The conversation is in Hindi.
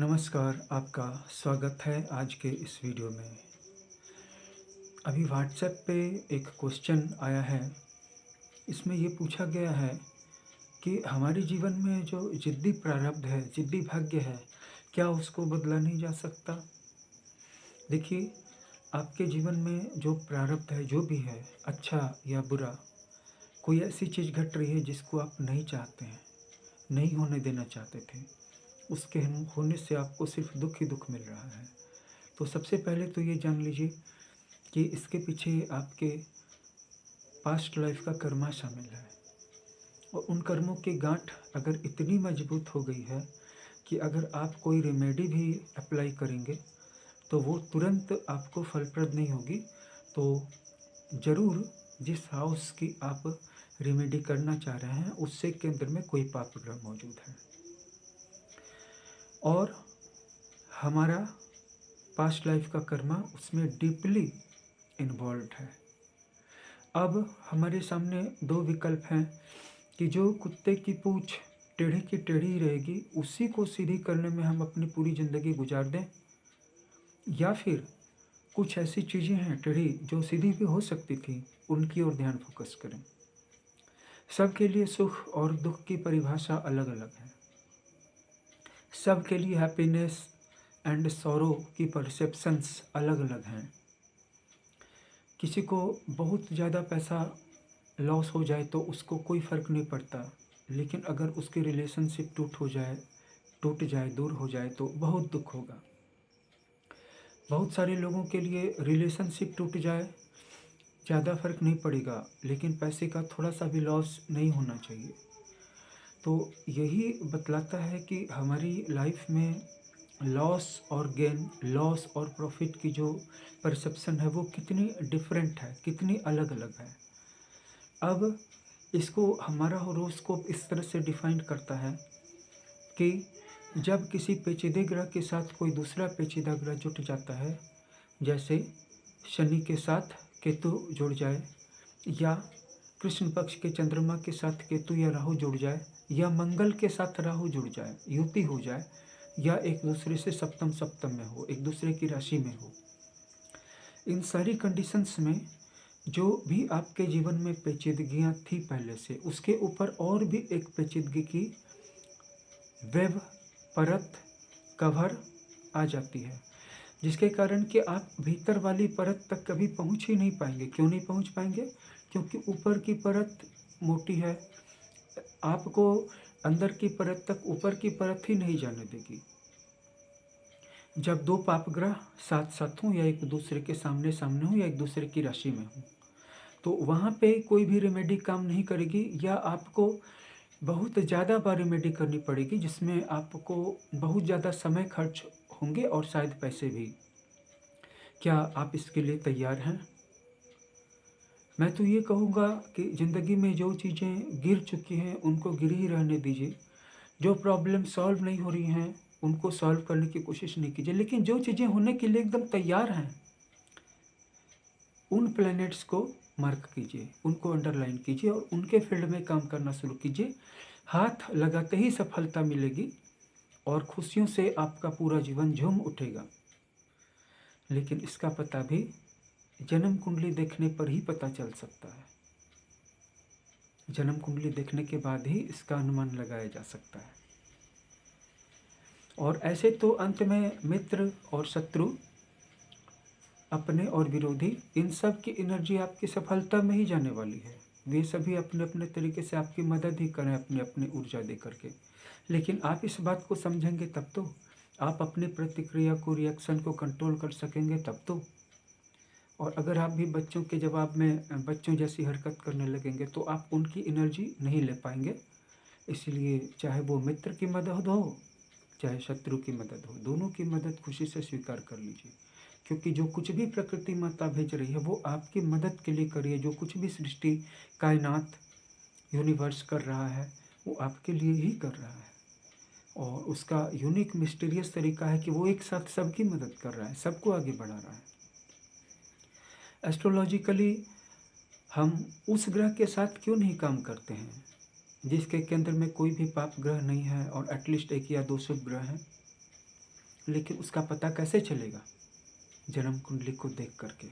नमस्कार, आपका स्वागत है आज के इस वीडियो में। अभी व्हाट्सएप पे एक क्वेश्चन आया है, इसमें ये पूछा गया है कि हमारे जीवन में जो ज़िद्दी प्रारब्ध है, ज़िद्दी भाग्य है, क्या उसको बदला नहीं जा सकता? देखिए, आपके जीवन में जो प्रारब्ध है, जो भी है, अच्छा या बुरा, कोई ऐसी चीज़ घट रही है जिसको आप नहीं चाहते हैं, नहीं होने देना चाहते थे, उसके होने से आपको सिर्फ़ दुःख ही दुःख मिल रहा है। तो सबसे पहले तो ये जान लीजिए कि इसके पीछे आपके पास्ट लाइफ का कर्मा शामिल है और उन कर्मों की गांठ अगर इतनी मजबूत हो गई है कि अगर आप कोई रेमेडी भी अप्लाई करेंगे तो वो तुरंत आपको फलप्रद नहीं होगी। तो ज़रूर जिस हाउस की आप रेमेडी करना चाह रहे हैं उससे के अंदर में कोई पाप ग्रह मौजूद है और हमारा पास्ट लाइफ का कर्मा उसमें डीपली इन्वॉल्व है। अब हमारे सामने दो विकल्प हैं कि जो कुत्ते की पूँछ टेढ़ी की टेढ़ी ही रहेगी, उसी को सीधी करने में हम अपनी पूरी ज़िंदगी गुजार दें, या फिर कुछ ऐसी चीज़ें हैं टेढ़ी जो सीधी भी हो सकती थी, उनकी ओर ध्यान फ़ोकस करें। सबके लिए सुख और दुःख की परिभाषा अलग-अलग है। सबके लिए हैप्पीनेस एंड सॉरो की परसेप्शंस अलग-अलग हैं। किसी को बहुत ज़्यादा पैसा लॉस हो जाए तो उसको कोई फ़र्क नहीं पड़ता, लेकिन अगर उसकी रिलेशनशिप टूट जाए, दूर हो जाए तो बहुत दुःख होगा। बहुत सारे लोगों के लिए रिलेशनशिप टूट जाए, ज़्यादा फ़र्क नहीं पड़ेगा, लेकिन पैसे का थोड़ा-सा भी लॉस नहीं होना चाहिए। तो यही बतलाता है कि हमारी लाइफ़ में लॉस और गेन, लॉस और प्रॉफ़िट की जो परसेप्शन है वो कितनी डिफ़रेंट है, कितनी अलग-अलग है। अब इसको हमारा होरोस्कोप इस तरह से डिफाइन करता है कि जब किसी पेचीदे ग्रह के साथ कोई दूसरा पेचीदा ग्रह जुट जाता है, जैसे शनि के साथ केतु जुड़ जाए, या कृष्ण पक्ष के चंद्रमा के साथ केतु या राहु जुड़ जाए, या मंगल के साथ राहु जुड़ जाए, युति हो जाए, या एक दूसरे से सप्तम सप्तम में हो, एक दूसरे की राशि में हो। इन सारी कंडीशंस में जो भी आपके जीवन में पेचीदगियाँ थी पहले से, उसके ऊपर और भी एक पेचीदगी की वेब परत, कवर आ जाती है, जिसके कारण कि आप भीतर वाली परत तक कभी पहुँच ही नहीं पाएँगे। क्यों नहीं पहुँच पाएँगे? क्योंकि ऊपर की परत मोटी है, आपको अंदर की परत तक ऊपर की परत ही नहीं जाने देगी। जब 2 पापग्रह साथ-साथ हों या एक-दूसरे के सामने-सामने हों या एक-दूसरे की राशि में हों, तो वहाँ पे कोई भी रेमेडी काम नहीं करेगी, या आपको बहुत ज़्यादा बार रेमेडी करनी पड़ेगी जिसमें आपको बहुत ज़्यादा समय खर्च होंगे और शायद पैसे भी। क्या आप इसके लिए तैयार हैं? मैं तो ये कहूँगा कि ज़िंदगी में जो चीज़ें गिर चुकी हैं उनको गिरी ही रहने दीजिए। जो प्रॉब्लम सॉल्व नहीं हो रही हैं उनको सॉल्व करने की कोशिश नहीं कीजिए। लेकिन जो चीज़ें होने के लिए एकदम तैयार हैं, उन प्लैनेट्स को मार्क कीजिए, उनको अंडरलाइन कीजिए और उनके फ़ील्ड में काम करना शुरू कीजिए। हाथ लगाते ही सफलता मिलेगी और खुशियों से आपका पूरा जीवन झूम उठेगा। लेकिन इसका पता भी जन्म कुंडली देखने पर ही पता चल सकता है। जन्म कुंडली देखने के बाद ही इसका अनुमान लगाया जा सकता है। और ऐसे तो अंत में मित्र और शत्रु, अपने और विरोधी, इन सब की एनर्जी आपकी सफलता में ही जाने वाली है। वे सभी अपने-अपने तरीके से आपकी मदद ही करें अपनी-अपनी ऊर्जा दे करके। लेकिन आप इस बात को समझेंगे तब तो, आप अपनी प्रतिक्रिया को, रिएक्शन को कंट्रोल कर सकेंगे तब तो। और अगर आप भी बच्चों के जवाब में बच्चों जैसी हरकत करने लगेंगे तो आप उनकी एनर्जी नहीं ले पाएँगे। इसलिए चाहे वो मित्र की मदद हो, चाहे शत्रु की मदद हो, दोनों की मदद खुशी से स्वीकार कर लीजिए। क्योंकि जो कुछ भी प्रकृति माता भेज रही है वो आपकी मदद के लिए कर रही है। जो कुछ भी सृष्टि, कायनात, यूनिवर्स कर रहा है, वो आपके लिए ही कर रहा है। और उसका यूनिक मिस्टीरियस तरीका है कि वो एक साथ सबकी मदद कर रहा है, सबको आगे बढ़ा रहा है। एस्ट्रोलॉजिकली हम उस ग्रह के साथ क्यों नहीं काम करते हैं, जिसके केंद्र में कोई भी पाप ग्रह नहीं है और एटलीस्ट 1 या 2 शुभ ग्रह हैं? लेकिन उसका पता कैसे चलेगा? जन्म कुंडली को देख करके।